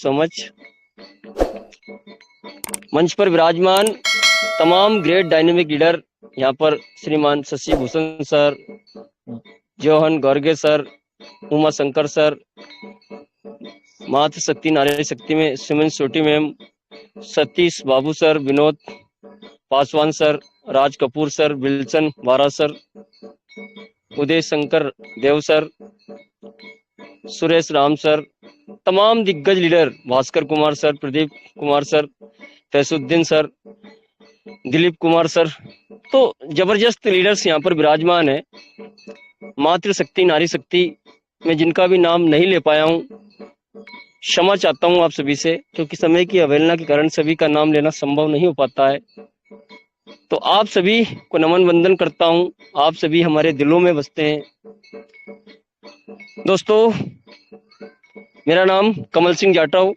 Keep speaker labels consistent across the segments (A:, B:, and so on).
A: So much. मंच पर विराजमान तमाम ग्रेट डायनेमिक लीडर यहाँ पर श्रीमान शशि भूषण सर, जोहन गौरगे सर, उमा शंकर सर, मातृ शक्ति नारी शक्ति में Suman Soti ma'am, Satish Babu sir, Vinod Paswan sir, Raj Kapoor sir, Wilson Wara sir, Uday Shankar Dev sir, Suresh Ram sir, तमाम दिग्गज leader Bhaskar Kumar sir, Pradeep Kumar sir, Faisuddin sir, Dilip Kumar sir, तो जबरदस्त लीडर्स यहाँ पर विराजमान है। मातृ शक्ति नारी शक्ति में जिनका भी नाम नहीं ले पाया हूँ, क्षमा चाहता हूँ आप सभी से, क्योंकि समय की अवहेलना के कारण सभी का नाम लेना संभव नहीं हो पाता है। तो आप सभी को नमन वंदन करता हूँ, आप सभी हमारे दिलों में बसते हैं। दोस्तों, मेरा नाम कमल सिंह जाटव,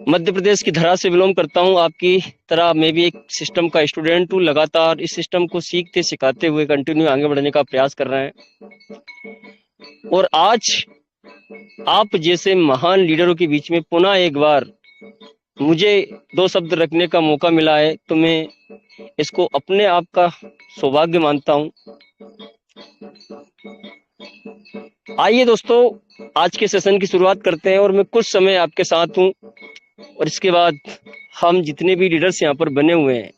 A: मध्य प्रदेश की धरा से बिलोंग करता हूँ। आपकी तरह मैं भी एक सिस्टम का स्टूडेंट हूँ, लगातार इस सिस्टम को सीखते सिखाते हुए कंटिन्यू आगे बढ़ने का प्रयास कर रहे हैं। और आज आप जैसे महान लीडरों के बीच में पुनः एक बार मुझे दो शब्द रखने का मौका मिला है, तो मैं इसको अपने आप का सौभाग्य मानता हूँ। आइए दोस्तों, आज के सेशन की शुरुआत करते हैं और मैं कुछ समय आपके साथ हूँ, और इसके बाद हम जितने भी लीडर्स यहाँ पर बने हुए हैं,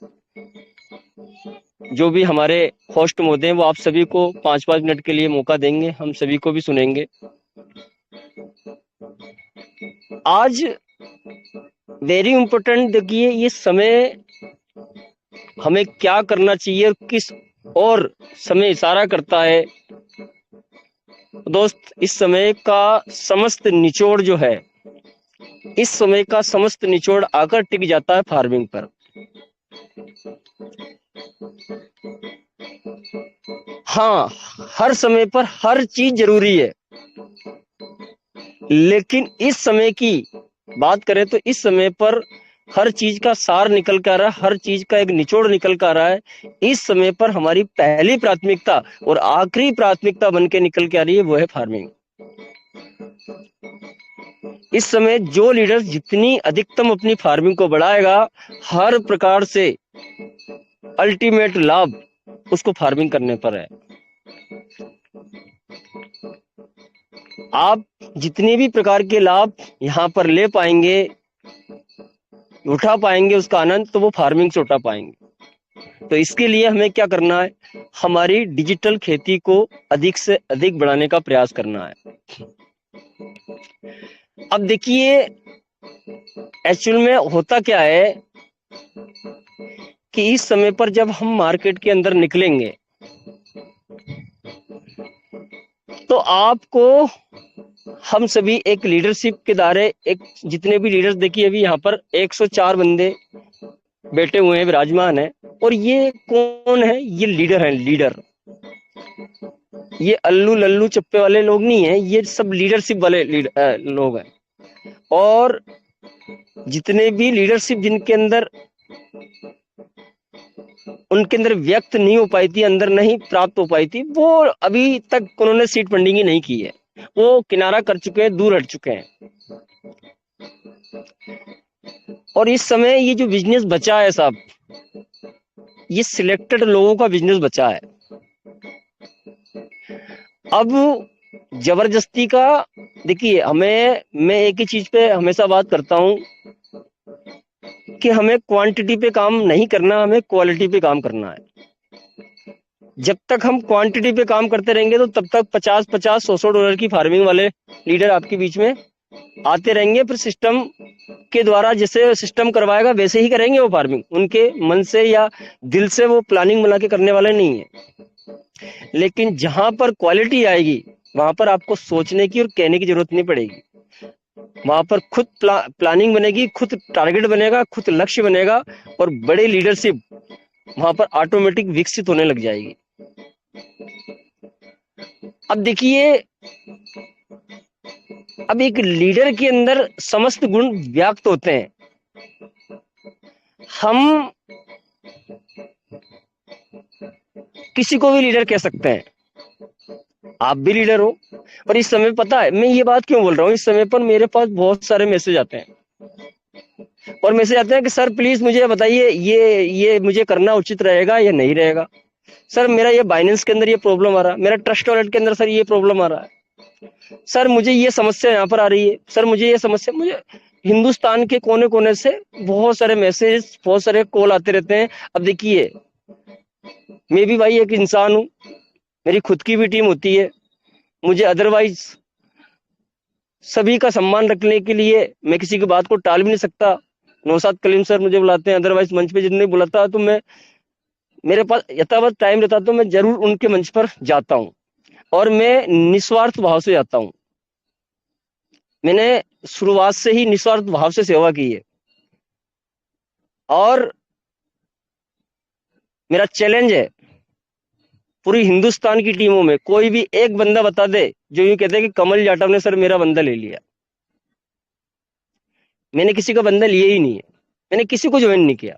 A: जो भी हमारे होस्ट महोदय हैं, वो आप सभी को 5-5 मिनट के लिए मौका देंगे, हम सभी को भी सुनेंगे। आज वेरी इंपॉर्टेंट, देखिए ये समय हमें क्या करना चाहिए और किस और समय इशारा करता है। दोस्त, इस समय का समस्त निचोड़ जो है, इस समय का समस्त निचोड़ आकर टिक जाता है फार्मिंग पर। हाँ, हर समय पर हर चीज जरूरी है, लेकिन इस समय की बात करें तो इस समय पर हर चीज का सार निकल कर आ रहा है, हर चीज का एक निचोड़ निकल कर आ रहा है। इस समय पर हमारी पहली प्राथमिकता और आखिरी प्राथमिकता बन के निकल के आ रही है, वो है फार्मिंग। इस समय जो लीडर जितनी अधिकतम अपनी फार्मिंग को बढ़ाएगा, हर प्रकार से अल्टीमेट लाभ उसको फार्मिंग करने पर है। आप जितने भी प्रकार के लाभ यहाँ पर ले पाएंगे, उठा पाएंगे उसका आनंद, तो वो फार्मिंग से उठा पाएंगे। तो इसके लिए हमें क्या करना है, हमारी डिजिटल खेती को अधिक से अधिक बढ़ाने का प्रयास करना है। अब देखिए, एक्चुअल में होता क्या है कि इस समय पर जब हम मार्केट के अंदर निकलेंगे, तो आपको हम सभी एक लीडरशिप के दायरे, एक जितने भी लीडर्स, देखिए अभी यहाँ पर 104 बंदे बैठे हुए हैं, विराजमान है। और ये कौन है? ये लीडर हैं, लीडर। ये अल्लू लल्लू चप्पे वाले लोग नहीं है, ये सब लीडरशिप वाले लोग हैं। और जितने भी लीडरशिप जिनके अंदर उनके अंदर व्यक्त नहीं हो पाई थी, अंदर नहीं प्राप्त हो पाई थी, वो अभी तक उन्होंने सीट फंडिंग ही नहीं की है, वो किनारा कर चुके हैं, दूर हट चुके हैं। और इस समय ये जो बिजनेस बचा है साहब, ये सिलेक्टेड लोगों का बिजनेस बचा है। अब जबरदस्ती का, देखिए मैं एक ही चीज पे हमेशा बात करता हूं कि हमें क्वांटिटी पे काम नहीं करना, हमें क्वालिटी पे काम करना है। जब तक हम क्वांटिटी पे काम करते रहेंगे, तो तब तक 50-50, $100 की फार्मिंग वाले लीडर आपके बीच में आते रहेंगे। फिर सिस्टम के द्वारा जैसे सिस्टम करवाएगा वैसे ही करेंगे वो फार्मिंग, उनके मन से या दिल से वो प्लानिंग बना के करने वाले नहीं है। लेकिन जहां पर क्वालिटी आएगी, वहां पर आपको सोचने की और कहने की जरूरत नहीं पड़ेगी। वहां पर खुद प्लानिंग बनेगी, खुद टारगेट बनेगा, खुद लक्ष्य बनेगा, और बड़े लीडरशिप वहां पर ऑटोमेटिक विकसित होने लग जाएगी। अब देखिए, अब एक लीडर के अंदर समस्त गुण व्याप्त होते हैं। हम किसी को भी लीडर कह सकते हैं, आप भी लीडर हो। और इस समय पता है मैं ये बात क्यों बोल रहा हूँ, इस समय पर मेरे पास बहुत सारे मैसेज आते हैं, और मैसेज आते हैं कि सर प्लीज मुझे बताइए ये मुझे करना उचित रहेगा या नहीं रहेगा। सर मेरा ये बाइनेंस के अंदर ये प्रॉब्लम आ रहा है, मेरा ट्रस्ट वॉलेट के अंदर सर ये प्रॉब्लम आ रहा है, सर मुझे ये समस्या यहाँ पर आ रही है, सर मुझे ये समस्या, मुझे हिंदुस्तान के कोने कोने से बहुत सारे मैसेज, बहुत सारे कॉल आते रहते हैं। अब देखिए मैं भी भाई एक इंसान हूँ, मेरी खुद की भी टीम होती है, मुझे अदरवाइज सभी का सम्मान रखने के लिए मैं किसी की बात को टाल भी नहीं सकता। नौशाद कलीम सर मुझे बुलाते हैं, अदरवाइज मंच पे जिन्हें बुलाता तो मैं, मेरे पास यथावत टाइम रहता तो मैं जरूर उनके मंच पर जाता हूँ, और मैं निस्वार्थ भाव से जाता हूँ। मैंने शुरुआत से ही निस्वार्थ भाव से सेवा की है, और मेरा चैलेंज है पूरी हिंदुस्तान की टीमों में कोई भी एक बंदा बता दे जो यूं कहते हैं कि कमल जाटव ने सर मेरा बंदा ले लिया। मैंने किसी का बंदा लिया ही नहीं है, मैंने किसी को ज्वाइन नहीं किया।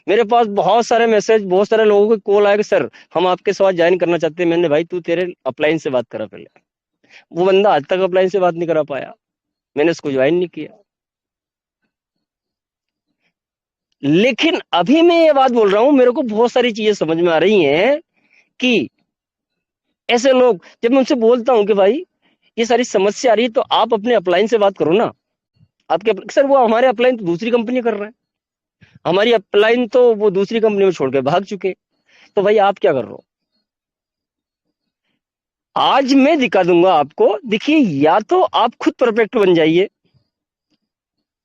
A: मेरे पास बहुत सारे मैसेज, बहुत सारे लोगों के कॉल आए कि सर हम आपके साथ ज्वाइन करना चाहते हैं। मैंने भाई तू तेरे अपलाइन से बात करा पहले। वो बंदा आज तक अपलाइन से बात नहीं करा पाया, मैंने उसको ज्वाइन नहीं किया। लेकिन अभी मैं ये बात बोल रहा हूं, मेरे को बहुत सारी चीजें समझ में आ रही हैं कि ऐसे लोग, जब मैं उनसे बोलता हूं कि भाई ये सारी समस्या आ रही है तो आप अपने अपलाइन से बात करो ना। आपके सर वो हमारे अपलाइन तो दूसरी कंपनी कर रहे हैं, हमारी अपलाइन तो वो दूसरी कंपनी में छोड़ के भाग चुके, तो भाई आप क्या कर रहे हो। आज मैं दिखा दूंगा आपको, देखिए या तो आप खुद परफेक्ट बन जाइए,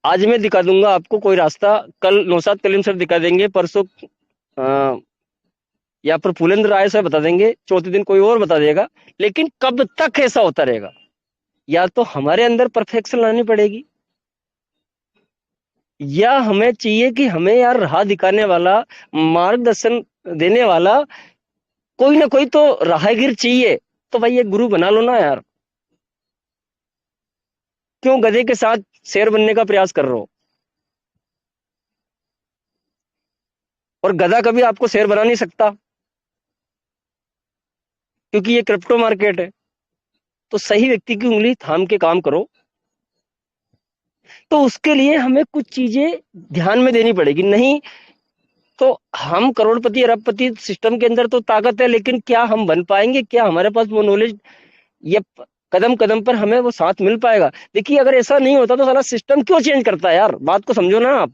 A: आज मैं दिखा दूंगा आपको कोई रास्ता, कल नौशाद कलीम सर दिखा देंगे, परसों या प्रफुल्लेंद्र राय सर बता देंगे, चौथे दिन कोई और बता देगा। लेकिन कब तक ऐसा होता रहेगा, या तो हमारे अंदर परफेक्शन लानी पड़ेगी, या हमें चाहिए कि हमें यार राह दिखाने वाला, मार्गदर्शन देने वाला कोई ना कोई तो राहगीर चाहिए। तो भाई ये गुरु बना लो ना यार, क्यों गधे के साथ शेर बनने का प्रयास कर रहे हो। और गधा कभी आपको शेर बना नहीं सकता, क्योंकि ये क्रिप्टो मार्केट है। तो सही व्यक्ति की उंगली थाम के काम करो। तो उसके लिए हमें कुछ चीजें ध्यान में देनी पड़ेगी, नहीं तो हम करोड़पति अरबपति सिस्टम के अंदर तो ताकत है, लेकिन क्या हम बन पाएंगे, क्या हमारे पास वो नॉलेज, ये कदम कदम पर हमें वो साथ मिल पाएगा। देखिए अगर ऐसा नहीं होता तो साला सिस्टम क्यों चेंज करता है यार, बात को समझो ना आप।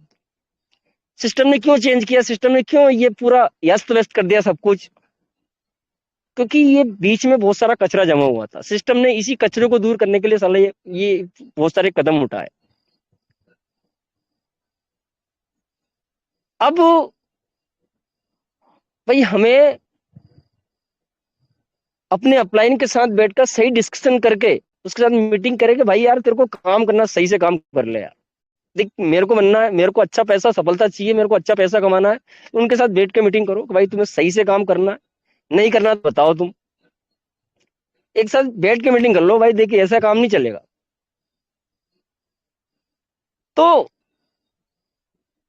A: सिस्टम ने क्यों चेंज किया, सिस्टम ने क्यों ये पूरा अस्त व्यस्त कर दिया सब कुछ, क्योंकि ये बीच में बहुत सारा कचरा जमा हुआ था। सिस्टम ने इसी कचरे को दूर करने के लिए साला ये बहुत सारे कदम उठाए। अब भाई हमें अपने अपलाइन के साथ बैठकर सही डिस्कशन करके उसके साथ मीटिंग करें कि भाई यार तेरे को काम करना, सही से काम कर ले यार। देख मेरे को बनना है, मेरे को अच्छा पैसा, सफलता चाहिए, मेरे को अच्छा पैसा कमाना है, तो उनके साथ बैठ के मीटिंग करो कि भाई तुम्हें सही से काम करना है, नहीं करना तो बताओ तुम। एक साथ बैठ के मीटिंग कर लो भाई, देखिए ऐसा काम नहीं चलेगा। तो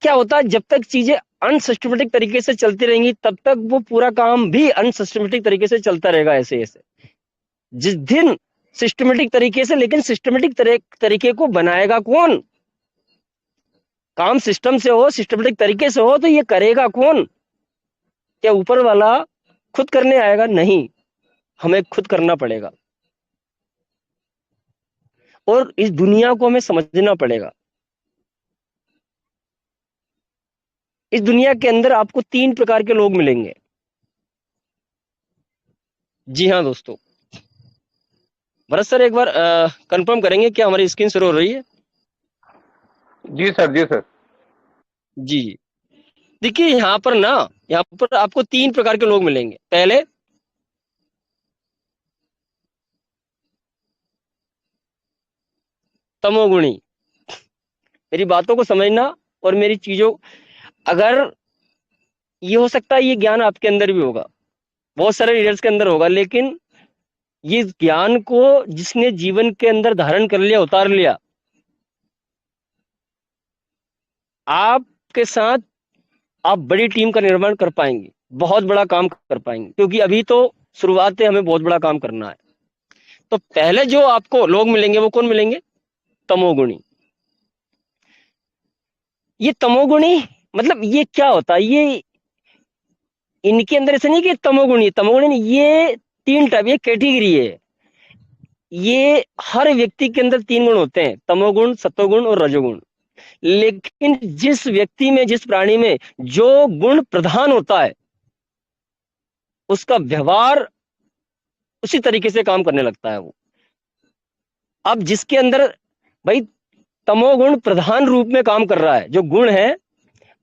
A: क्या होता है, जब तक चीजें अनसिस्टमेटिक तरीके से चलती रहेंगी तब तक वो पूरा काम भी अनसिस्टमेटिक तरीके से चलता रहेगा ऐसे ऐसे। जिस दिन सिस्टमेटिक तरीके से, लेकिन सिस्टमेटिक तरीके को बनाएगा कौन, काम सिस्टम से हो, सिस्टमेटिक तरीके से हो, तो ये करेगा कौन। क्या ऊपर वाला खुद करने आएगा, नहीं, हमें खुद करना पड़ेगा। और इस दुनिया को हमें समझना पड़ेगा। इस दुनिया के अंदर आपको 3 प्रकार के लोग मिलेंगे। जी हाँ दोस्तों, भरत सर एक बार कंफर्म करेंगे क्या हमारी स्क्रीन शुरू हो रही है।
B: जी सर, जी सर।
A: जी देखिए यहाँ पर ना, यहाँ पर आपको 3 प्रकार के लोग मिलेंगे। पहले तमोगुणी, मेरी बातों को समझना और मेरी चीजों, अगर ये हो सकता है ये ज्ञान आपके अंदर भी होगा, बहुत सारे लीडर्स के अंदर होगा, लेकिन ये ज्ञान को जिसने जीवन के अंदर धारण कर लिया, उतार लिया, आपके साथ आप बड़ी टीम का निर्माण कर पाएंगे, बहुत बड़ा काम कर पाएंगे। क्योंकि अभी तो शुरुआत है, हमें बहुत बड़ा काम करना है। तो पहले जो आपको लोग मिलेंगे वो कौन मिलेंगे? तमोगुणी। ये तमोगुणी मतलब ये क्या होता है? ये इनके अंदर ऐसा नहीं कि तमोगुणी तमोगुणी नहीं, ये तीन टाइप, ये कैटेगरी है। ये हर व्यक्ति के अंदर तीन गुण होते हैं, तमोगुण, सत्वगुण और रजोगुण। लेकिन जिस व्यक्ति में, जिस प्राणी में जो गुण प्रधान होता है, उसका व्यवहार उसी तरीके से काम करने लगता है वो। अब जिसके अंदर भाई तमोगुण प्रधान रूप में काम कर रहा है, जो गुण है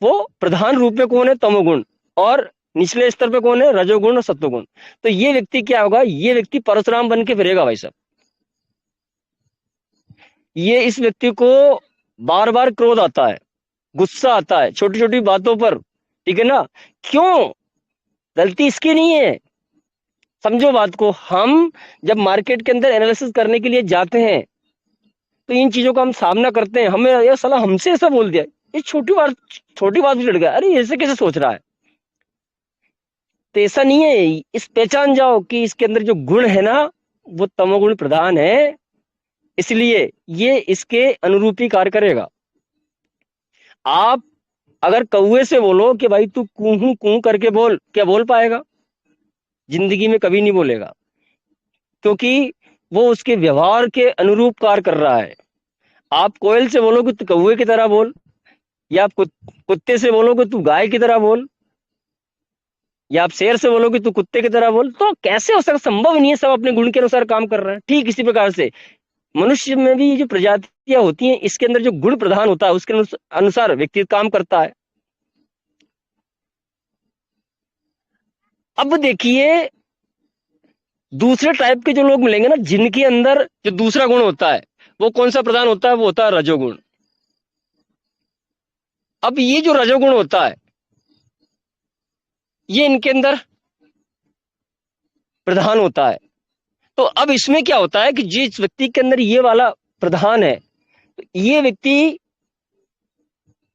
A: वो प्रधान रूप में कौन है? तमोगुण। और निचले स्तर पे कौन है? रजोगुण और सत्वगुण। तो ये व्यक्ति क्या होगा? ये व्यक्ति परशुराम बन के फिरेगा भाई साहब। ये इस व्यक्ति को बार बार क्रोध आता है, गुस्सा आता है छोटी छोटी बातों पर, ठीक है ना? क्यों? गलती इसकी नहीं है। समझो बात को, हम जब मार्केट के अंदर एनालिसिस करने के लिए जाते हैं तो इन चीजों का हम सामना करते हैं। हमें यार साला हमसे ऐसा बोल दिया, ये छोटी बात भी लड़ गया, अरे ऐसे कैसे सोच रहा है? तो ऐसा नहीं है। इस पहचान जाओ कि इसके अंदर जो गुण है ना वो तमोगुण प्रधान है, इसलिए ये इसके अनुरूपी कार्य करेगा। आप अगर कौवे से बोलो कि भाई तू कूहू कूहू करके बोल, क्या बोल पाएगा? जिंदगी में कभी नहीं बोलेगा, क्योंकि वो उसके व्यवहार के अनुरूप कार्य कर रहा है। आप कोयल से बोलोगे तो कौवे की तरह बोल, या आप कुत्ते से बोलोगे तू गाय की तरह बोल, या आप शेर से बोलोगे तू कुत्ते की तरह बोल, तो कैसे हो सकता? संभव नहीं है। सब अपने गुण के अनुसार काम कर रहे हैं। ठीक इसी प्रकार से मनुष्य में भी जो प्रजातियां होती हैं, इसके अंदर जो गुण प्रधान होता है उसके अनुसार व्यक्ति काम करता है। अब देखिए दूसरे टाइप के जो लोग मिलेंगे ना, जिनके अंदर जो दूसरा गुण होता है वो कौन सा प्रधान होता है? वो होता है रजोगुण। अब ये जो रजोगुण होता है ये इनके अंदर प्रधान होता है। तो अब इसमें क्या होता है कि जिस व्यक्ति के अंदर ये वाला प्रधान है, ये व्यक्ति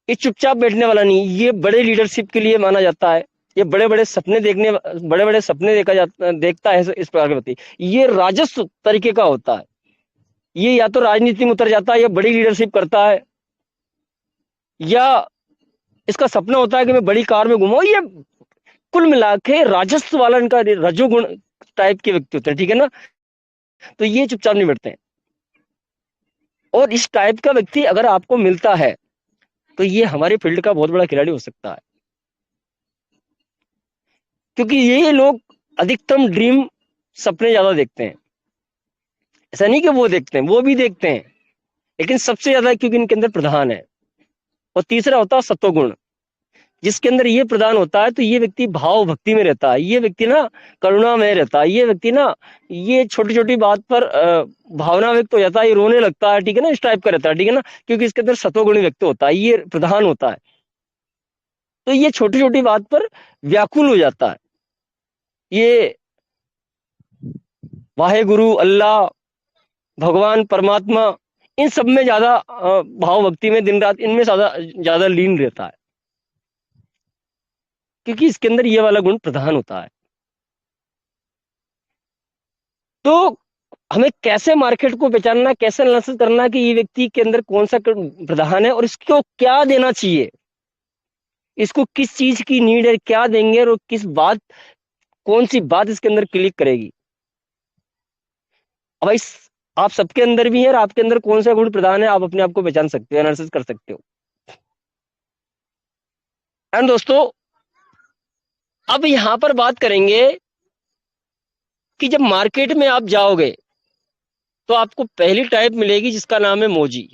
A: ये चुपचाप बैठने वाला नहीं, ये बड़े लीडरशिप के लिए माना जाता है। ये बड़े बड़े सपने देखता है इस प्रकार के व्यक्ति। ये राजस्व तरीके का होता है। ये या तो राजनीति में उतर जाता है, या बड़ी लीडरशिप करता है, या इसका सपना होता है कि मैं बड़ी कार में घूमूं। ये कुल मिला के राजस्व वाला इनका रजोगुण टाइप के व्यक्ति होते हैं, ठीक है ना? तो ये चुपचाप नहीं बैठते हैं। और इस टाइप का व्यक्ति अगर आपको मिलता है तो ये हमारे फील्ड का बहुत बड़ा खिलाड़ी हो सकता है, क्योंकि ये लोग अधिकतम ड्रीम सपने ज्यादा देखते हैं। ऐसा नहीं कि वो देखते हैं, वो भी देखते हैं, लेकिन सबसे ज्यादा क्योंकि इनके अंदर प्रधान है। और तीसरा होता है सत्वगुण, जिसके अंदर ये प्रधान होता है तो ये व्यक्ति भाव भक्ति में रहता है। ये व्यक्ति ना करुणा में रहता है। ये व्यक्ति ना ये छोटी छोटी बात पर भावना व्यक्त हो जाता है, ये रोने लगता है, ठीक है ना? इस टाइप का रहता है, ठीक है ना? क्योंकि इसके अंदर सत्वगुण व्यक्त होता है, ये प्रधान होता है। तो ये छोटी छोटी बात पर व्याकुल हो जाता है। ये वाहे गुरु, अल्लाह, भगवान, परमात्मा, इन सब में ज्यादा भाव भक्ति में दिन रात इनमें ज्यादा ज्यादा लीन रहता है, क्योंकि इसके अंदर ये वाला गुण प्रधान होता है। तो हमें कैसे मार्केट को पहचानना, कैसे एनालिसिस करना कि ये व्यक्ति के अंदर कौन सा प्रधान है और इसको क्या देना चाहिए, इसको किस चीज की नीड है, क्या देंगे, और किस बात, कौन सी बात इसके अंदर क्लिक करेगी। अब भाई आप सबके अंदर भी है, और आपके अंदर कौन सा गुण प्रधान है आप अपने आप को पहचान सकते हो, एनालिसिस कर सकते हो। एंड दोस्तों अब यहां पर बात करेंगे कि जब मार्केट में आप जाओगे तो आपको पहली टाइप मिलेगी जिसका नाम है मोजी।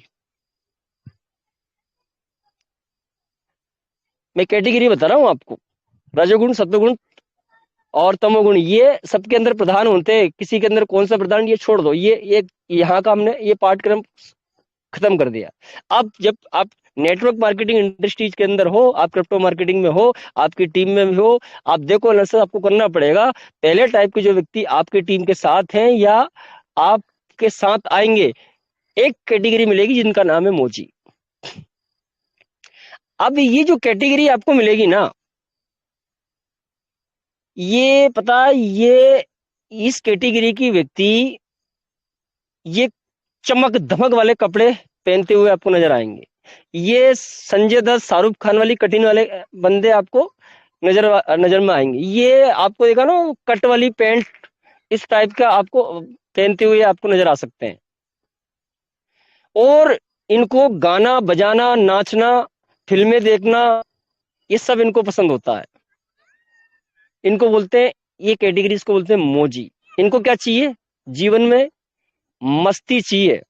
A: मैं कैटेगरी बता रहा हूं आपको। रजोगुण, सत्वगुण और तमोगुण ये सबके अंदर प्रधान होते हैं। किसी के अंदर कौन सा प्रधान ये छोड़ दो, ये यहाँ का हमने ये पाठ्यक्रम खत्म कर दिया। अब जब आप नेटवर्क मार्केटिंग इंडस्ट्रीज के अंदर हो, आप क्रिप्टो मार्केटिंग में हो, आपकी टीम में भी हो, आप देखो एनालिसिस आपको करना पड़ेगा। पहले टाइप के जो व्यक्ति आपकी टीम के साथ हैं या आपके साथ आएंगे, एक कैटेगरी मिलेगी जिनका नाम है मोजी। अब ये जो कैटेगरी आपको मिलेगी ना, ये पता, ये इस कैटेगरी की व्यक्ति ये चमक धमक वाले कपड़े पहनते हुए आपको नजर आएंगे। ये संजय दत्त शाहरुख खान वाली कटिंग वाले बंदे आपको नजर नजर में आएंगे। ये आपको देखा ना कट वाली पैंट इस टाइप का आपको पहनते हुए आपको नजर आ सकते हैं। और इनको गाना बजाना, नाचना, फिल्में देखना, ये सब इनको पसंद होता है। इनको बोलते हैं, ये कैटेगरी इसको बोलते हैं मौजी। इनको क्या चाहिए जीवन में? मस्ती चाहिए।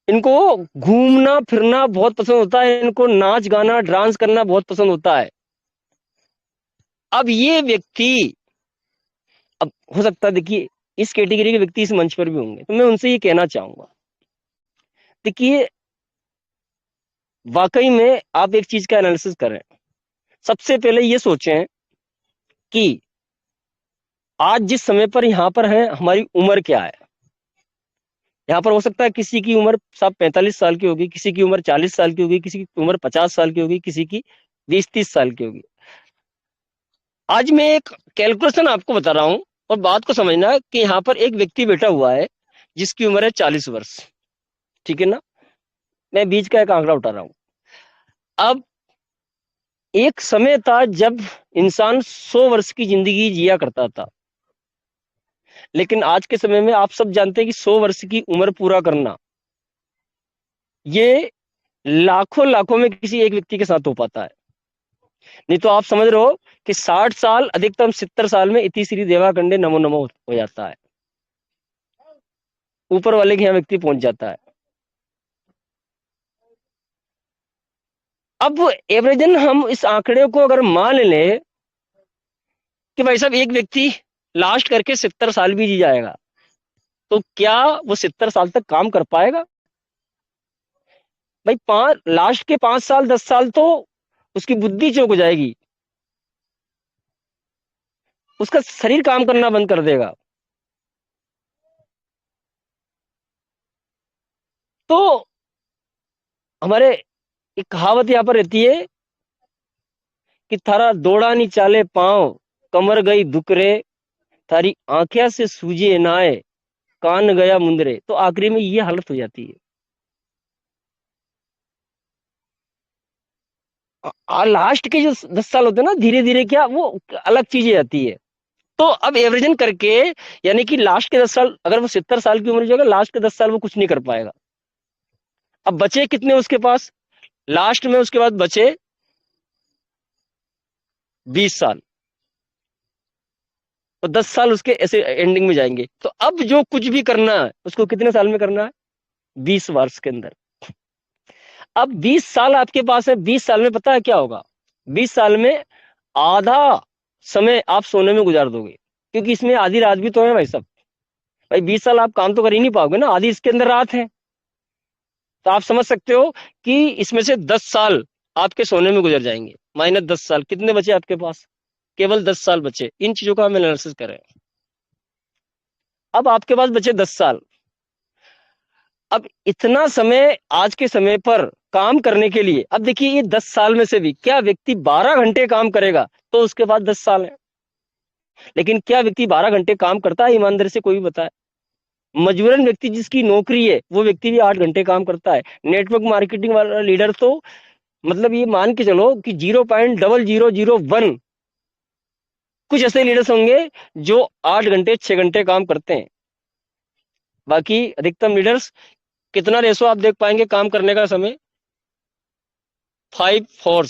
A: इनको घूमना फिरना बहुत पसंद होता है। इनको नाच गाना डांस करना बहुत पसंद होता है। अब ये व्यक्ति, अब हो सकता है देखिए इस कैटेगरी के व्यक्ति इस मंच पर भी होंगे, तो मैं उनसे ये कहना चाहूंगा, देखिए वाकई में आप एक चीज का एनालिसिस करें। सबसे पहले ये सोचें कि आज जिस समय पर यहाँ पर है हमारी उम्र क्या है। यहाँ पर हो सकता है किसी की उम्र साहब 45 साल की होगी, किसी की उम्र 40 साल की होगी, किसी की उम्र 50 साल की होगी, किसी की 20-30 साल की होगी। आज मैं एक कैलकुलेशन आपको बता रहा हूं और बात को समझना कि यहाँ पर एक व्यक्ति बैठा हुआ है जिसकी उम्र है 40 वर्ष, ठीक है ना। मैं बीच का एक आंकड़ा उठा रहा हूं। अब एक समय था जब इंसान 100 वर्ष की जिंदगी जिया करता था, लेकिन आज के समय में आप सब जानते हैं कि 100 वर्ष की उम्र पूरा करना ये लाखों लाखों में किसी एक व्यक्ति के साथ हो पाता है। नहीं तो आप समझ रहे हो कि 60 साल अधिकतम 70 साल में इति श्री देवा कंडे नमो नमो हो जाता है, ऊपर वाले के यहाँ व्यक्ति पहुंच जाता है। अब एवरेजन हम इस आंकड़े को अगर मान लें कि भाई साहब एक व्यक्ति लास्ट करके 70 साल भी जी जाएगा, तो क्या वो 70 साल तक काम कर पाएगा? भाई लास्ट के 5 साल 10 साल तो उसकी बुद्धि चौक हो जाएगी, उसका शरीर काम करना बंद कर देगा। तो हमारे एक कहावत यहां पर रहती है कि थारा दौड़ा नहीं चाले पांव, कमर गई दुकरे, थारी आंखिया से सूझे नाए, कान गया मुंदरे। तो आखिरी में ये हालत हो जाती है। लास्ट के जो 10 साल होते हैं ना, धीरे धीरे क्या वो अलग चीजें आती है। तो अब एवरेजन करके यानी कि लास्ट के 10 साल, अगर वो 70 साल की उम्र जो है, लास्ट के 10 साल वो कुछ नहीं कर पाएगा। अब बचे कितने उसके पास लास्ट में? उसके बाद बचे 20 साल और 10 साल उसके ऐसे एंडिंग में जाएंगे। तो अब जो कुछ भी करना है उसको कितने साल में करना है? 20 वर्ष के अंदर। अब 20 साल आपके पास है, 20 साल में पता है क्या होगा? 20 साल में आधा समय आप सोने में गुजार दोगे, क्योंकि इसमें आधी रात भी तो है भाई साहब। भाई 20 साल आप काम तो कर ही नहीं पाओगे ना, आधी इसके अंदर रात है। तो आप समझ सकते हो कि इसमें से 10 साल आपके सोने में गुजर जाएंगे, माइनस 10 साल कितने बचे आपके पास? केवल 10 साल बचे। इन चीजों का हम एनालिसिस करें। अब आपके पास बचे 10 साल। अब इतना समय आज के समय पर काम करने के लिए, अब देखिए ये 10 साल में से भी क्या व्यक्ति 12 घंटे काम करेगा तो उसके पास 10 साल है। लेकिन क्या व्यक्ति 12 घंटे काम करता है ईमानदारी से? कोई भी बताए। मजबूरन व्यक्ति जिसकी नौकरी है वो व्यक्ति भी 8 घंटे काम करता है। नेटवर्क मार्केटिंग वाला लीडर तो मतलब ये मान के चलो कि 0.0001 कुछ ऐसे लीडर्स होंगे जो 8 घंटे 6 घंटे काम करते हैं। बाकी अधिकतम लीडर्स कितना रेशो आप देख पाएंगे काम करने का समय? 5 4,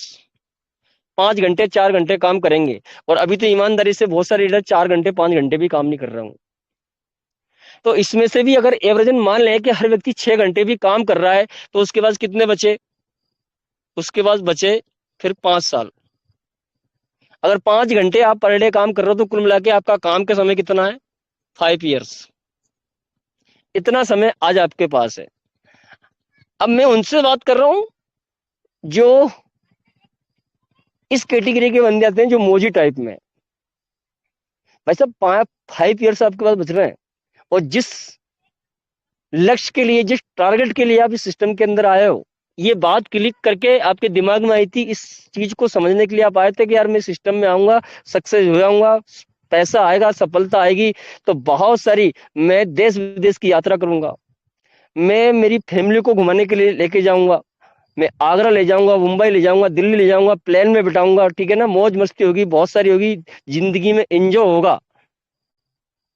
A: 5 घंटे 4 घंटे काम करेंगे। और अभी तो ईमानदारी से बहुत सारे लीडर 4 घंटे 5 घंटे भी काम नहीं कर रहा हूं। तो इसमें से भी अगर एवरेजन मान लें कि हर व्यक्ति 6 घंटे भी काम कर रहा है, तो उसके पास कितने बचे? उसके पास बचे फिर 5 साल। अगर 5 घंटे आप पर डे काम कर रहे हो तो कुल मिला के आपका काम का समय कितना है? 5 years। इतना समय आज आपके पास है। अब मैं उनसे बात कर रहा हूं जो इस कैटेगरी के बंदे आते हैं, जो मौजी टाइप में। भाई साहब 5 years आपके पास बच रहे हैं, और जिस लक्ष्य के लिए, जिस टारगेट के लिए आप इस सिस्टम के अंदर आए हो, ये बात क्लिक करके आपके दिमाग में आई थी, इस चीज को समझने के लिए आप आए थे कि यार मैं सिस्टम में आऊंगा, सक्सेस हो जाऊंगा, पैसा आएगा, सफलता आएगी, तो बहुत सारी, मैं देश विदेश की यात्रा करूंगा, मैं मेरी फैमिली को घुमाने के लिए लेके जाऊंगा, मैं आगरा ले जाऊंगा, मुंबई ले जाऊंगा, दिल्ली ले जाऊंगा, प्लेन में बिठाऊंगा, ठीक है ना, मौज मस्ती होगी, बहुत सारी होगी, जिंदगी में एंजॉय होगा।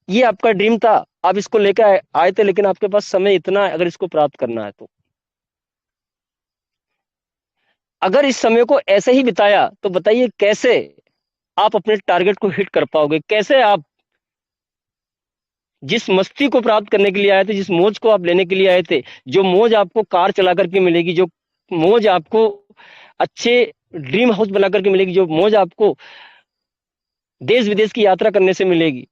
A: ये आपका ड्रीम था, आप इसको लेकर आए थे, लेकिन आपके पास समय इतना है अगर इसको प्राप्त करना है तो। अगर इस समय को ऐसे ही बिताया तो बताइए कैसे आप अपने टारगेट को हिट कर पाओगे, कैसे आप जिस मस्ती को प्राप्त करने के लिए आए थे, जिस मौज को आप लेने के लिए आए थे, जो मौज आपको कार चला करके मिलेगी, जो मौज आपको अच्छे ड्रीम हाउस बना करके मिलेगी, जो मौज आपको देश विदेश की यात्रा करने से मिलेगी,